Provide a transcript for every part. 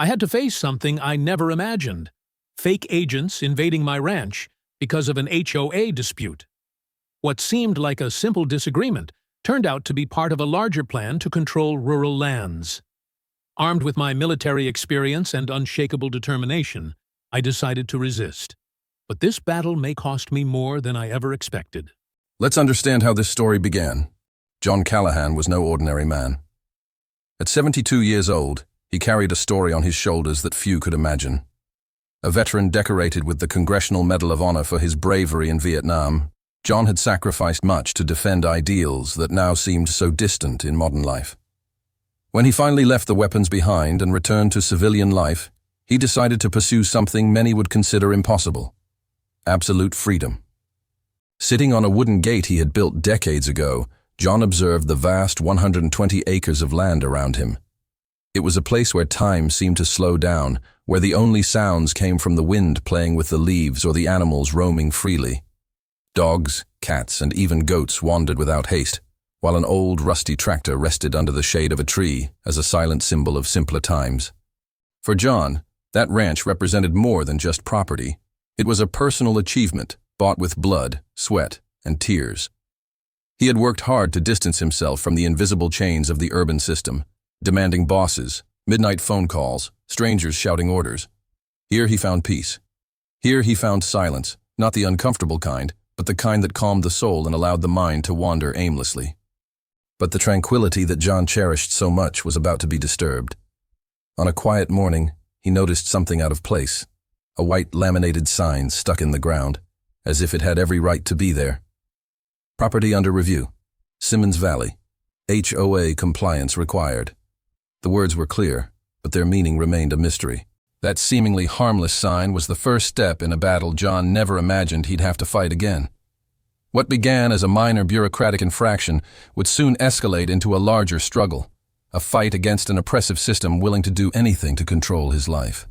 I had to face something I never imagined: fake agents invading my ranch because of an HOA dispute. What seemed like a simple disagreement turned out to be part of a larger plan to control rural lands. Armed with my military experience and unshakable determination, I decided to resist. But this battle may cost me more than I ever expected. Let's understand how this story began. John Callahan was no ordinary man. At 72 years old, he carried a story on his shoulders that few could imagine. A veteran decorated with the Congressional Medal of Honor for his bravery in Vietnam, John had sacrificed much to defend ideals that now seemed so distant in modern life. When he finally left the weapons behind and returned to civilian life, he decided to pursue something many would consider impossible: absolute freedom. Sitting on a wooden gate he had built decades ago, John observed the vast 120 acres of land around him. It was a place where time seemed to slow down, where the only sounds came from the wind playing with the leaves or the animals roaming freely. Dogs, cats, and even goats wandered without haste, while an old rusty tractor rested under the shade of a tree as a silent symbol of simpler times. For John, that ranch represented more than just property. It was a personal achievement, bought with blood, sweat, and tears. He had worked hard to distance himself from the invisible chains of the urban system, demanding bosses, midnight phone calls, strangers shouting orders. Here he found peace. Here he found silence, not the uncomfortable kind, but the kind that calmed the soul and allowed the mind to wander aimlessly. But the tranquility that John cherished so much was about to be disturbed. On a quiet morning, he noticed something out of place: a white laminated sign stuck in the ground, as if it had every right to be there. Property under review. Simmons Valley. HOA compliance required. The words were clear, but their meaning remained a mystery. That seemingly harmless sign was the first step in a battle John never imagined he'd have to fight again. What began as a minor bureaucratic infraction would soon escalate into a larger struggle, a fight against an oppressive system willing to do anything to control his life.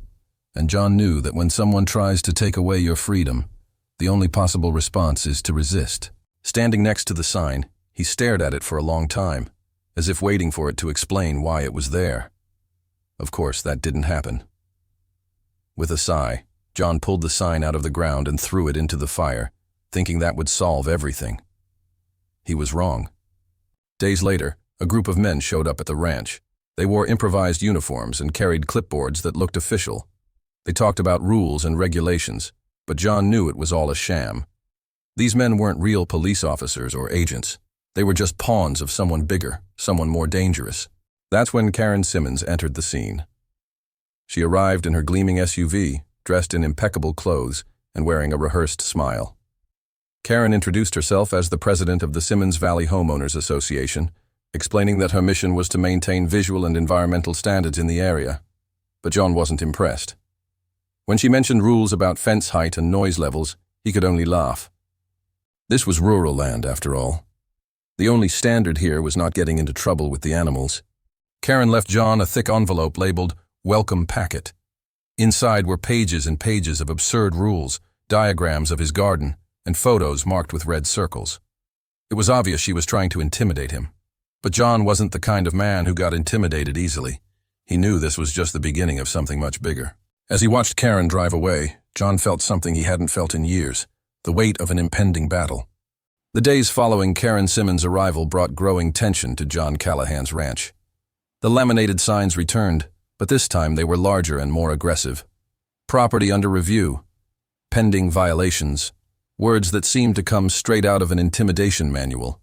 And John knew that when someone tries to take away your freedom, the only possible response is to resist. Standing next to the sign, he stared at it for a long time, as if waiting for it to explain why it was there. Of course, that didn't happen. With a sigh, John pulled the sign out of the ground and threw it into the fire, thinking that would solve everything. He was wrong. Days later, a group of men showed up at the ranch. They wore improvised uniforms and carried clipboards that looked official. They talked about rules and regulations, but John knew it was all a sham. These men weren't real police officers or agents. They were just pawns of someone bigger, someone more dangerous. That's when Karen Simmons entered the scene. She arrived in her gleaming SUV, dressed in impeccable clothes and wearing a rehearsed smile. Karen introduced herself as the president of the Simmons Valley Homeowners Association, explaining that her mission was to maintain visual and environmental standards in the area. But John wasn't impressed. When she mentioned rules about fence height and noise levels, he could only laugh. This was rural land, after all. The only standard here was not getting into trouble with the animals. Karen left John a thick envelope labeled "Welcome Packet." Inside were pages and pages of absurd rules, diagrams of his garden, and photos marked with red circles. It was obvious she was trying to intimidate him. But John wasn't the kind of man who got intimidated easily. He knew this was just the beginning of something much bigger. As he watched Karen drive away, John felt something he hadn't felt in years: the weight of an impending battle. The days following Karen Simmons' arrival brought growing tension to John Callahan's ranch. The laminated signs returned, but this time they were larger and more aggressive. Property under review, pending violations, words that seemed to come straight out of an intimidation manual.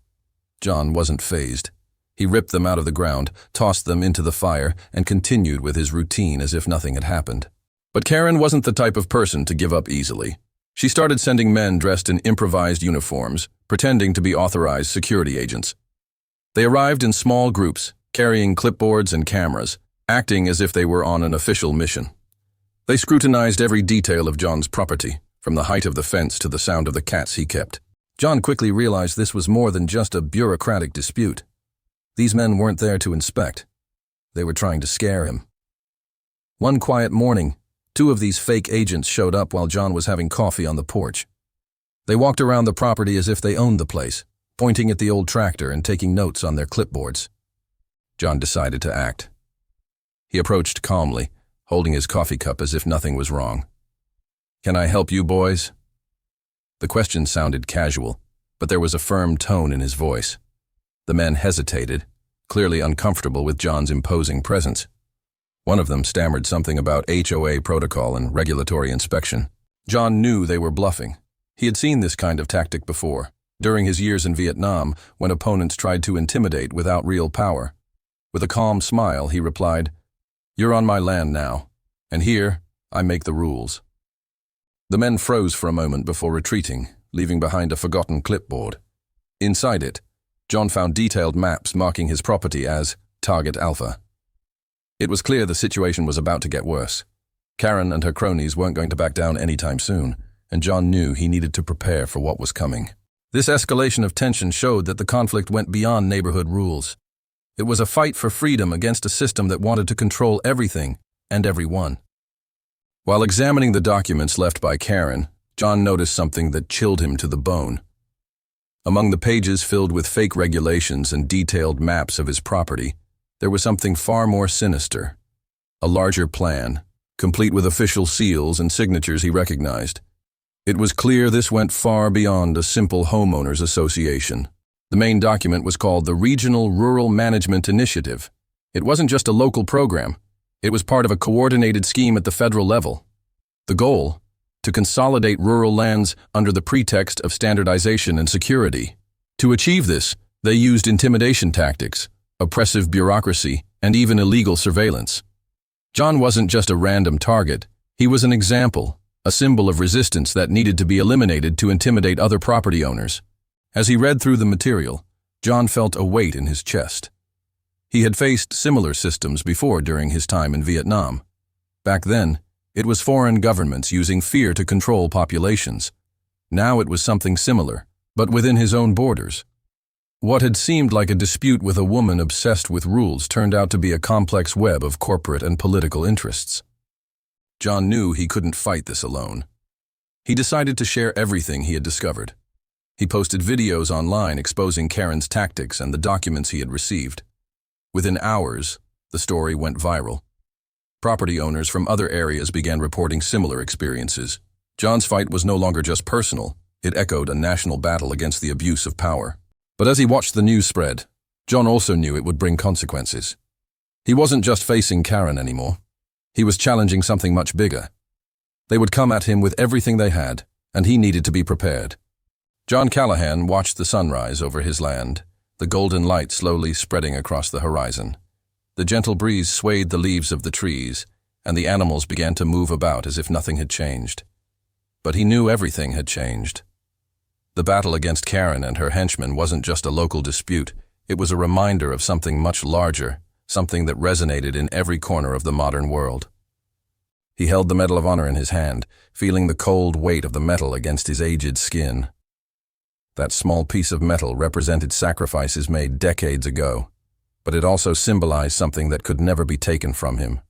John wasn't fazed. He ripped them out of the ground, tossed them into the fire, and continued with his routine as if nothing had happened. But Karen wasn't the type of person to give up easily. She started sending men dressed in improvised uniforms, pretending to be authorized security agents. They arrived in small groups, carrying clipboards and cameras, acting as if they were on an official mission. They scrutinized every detail of John's property, from the height of the fence to the sound of the cats he kept. John quickly realized this was more than just a bureaucratic dispute. These men weren't there to inspect. They were trying to scare him. One quiet morning, two of these fake agents showed up while John was having coffee on the porch. They walked around the property as if they owned the place, pointing at the old tractor and taking notes on their clipboards. John decided to act. He approached calmly, holding his coffee cup as if nothing was wrong. "Can I help you, boys?" The question sounded casual, but there was a firm tone in his voice. The men hesitated, clearly uncomfortable with John's imposing presence. One of them stammered something about HOA protocol and regulatory inspection. John knew they were bluffing. He had seen this kind of tactic before, during his years in Vietnam, when opponents tried to intimidate without real power. With a calm smile, he replied, "You're on my land now, and here I make the rules." The men froze for a moment before retreating, leaving behind a forgotten clipboard. Inside it, John found detailed maps marking his property as Target Alpha. It was clear the situation was about to get worse. Karen and her cronies weren't going to back down anytime soon, and John knew he needed to prepare for what was coming. This escalation of tension showed that the conflict went beyond neighborhood rules. It was a fight for freedom against a system that wanted to control everything and everyone. While examining the documents left by Karen, John noticed something that chilled him to the bone. Among the pages filled with fake regulations and detailed maps of his property, there was something far more sinister. A larger plan, complete with official seals and signatures he recognized. It was clear this went far beyond a simple homeowners association. The main document was called the Regional Rural Management Initiative. It wasn't just a local program. It was part of a coordinated scheme at the federal level. The goal? To consolidate rural lands under the pretext of standardization and security. To achieve this, they used intimidation tactics, oppressive bureaucracy, and even illegal surveillance. John wasn't just a random target. He was an example, a symbol of resistance that needed to be eliminated to intimidate other property owners. As he read through the material, John felt a weight in his chest. He had faced similar systems before during his time in Vietnam. Back then, it was foreign governments using fear to control populations. Now it was something similar, but within his own borders. What had seemed like a dispute with a woman obsessed with rules turned out to be a complex web of corporate and political interests. John knew he couldn't fight this alone. He decided to share everything he had discovered. He posted videos online exposing Karen's tactics and the documents he had received. Within hours, the story went viral. Property owners from other areas began reporting similar experiences. John's fight was no longer just personal. It echoed a national battle against the abuse of power. But as he watched the news spread, John also knew it would bring consequences. He wasn't just facing Karen anymore. He was challenging something much bigger. They would come at him with everything they had, and he needed to be prepared. John Callahan watched the sunrise over his land, the golden light slowly spreading across the horizon. The gentle breeze swayed the leaves of the trees, and the animals began to move about as if nothing had changed. But he knew everything had changed. The battle against Karen and her henchmen wasn't just a local dispute. It was a reminder of something much larger, something that resonated in every corner of the modern world. He held the Medal of Honor in his hand, feeling the cold weight of the metal against his aged skin. That small piece of metal represented sacrifices made decades ago, but it also symbolized something that could never be taken from him,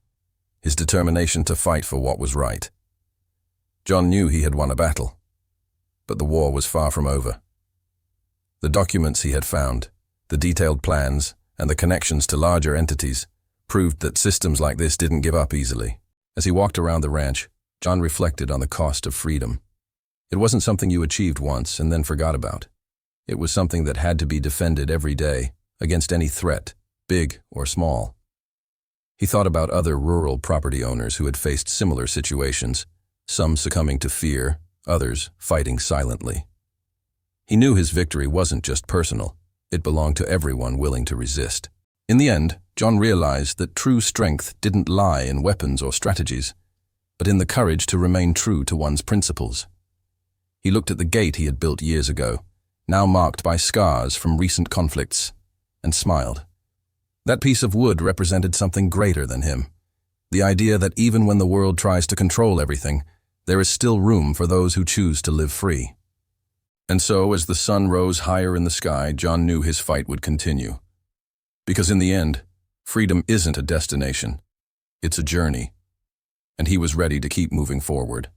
his determination to fight for what was right. John knew he had won a battle, but the war was far from over. The documents he had found, the detailed plans, and the connections to larger entities proved that systems like this didn't give up easily. As he walked around the ranch, John reflected on the cost of freedom. It wasn't something you achieved once and then forgot about. It was something that had to be defended every day against any threat, big or small. He thought about other rural property owners who had faced similar situations, some succumbing to fear, others fighting silently. He knew his victory wasn't just personal. It belonged to everyone willing to resist. In the end, John realized that true strength didn't lie in weapons or strategies, but in the courage to remain true to one's principles. He looked at the gate he had built years ago, now marked by scars from recent conflicts, and smiled. That piece of wood represented something greater than him. The idea that even when the world tries to control everything, there is still room for those who choose to live free. And so, as the sun rose higher in the sky, John knew his fight would continue. Because in the end, freedom isn't a destination, it's a journey. And he was ready to keep moving forward.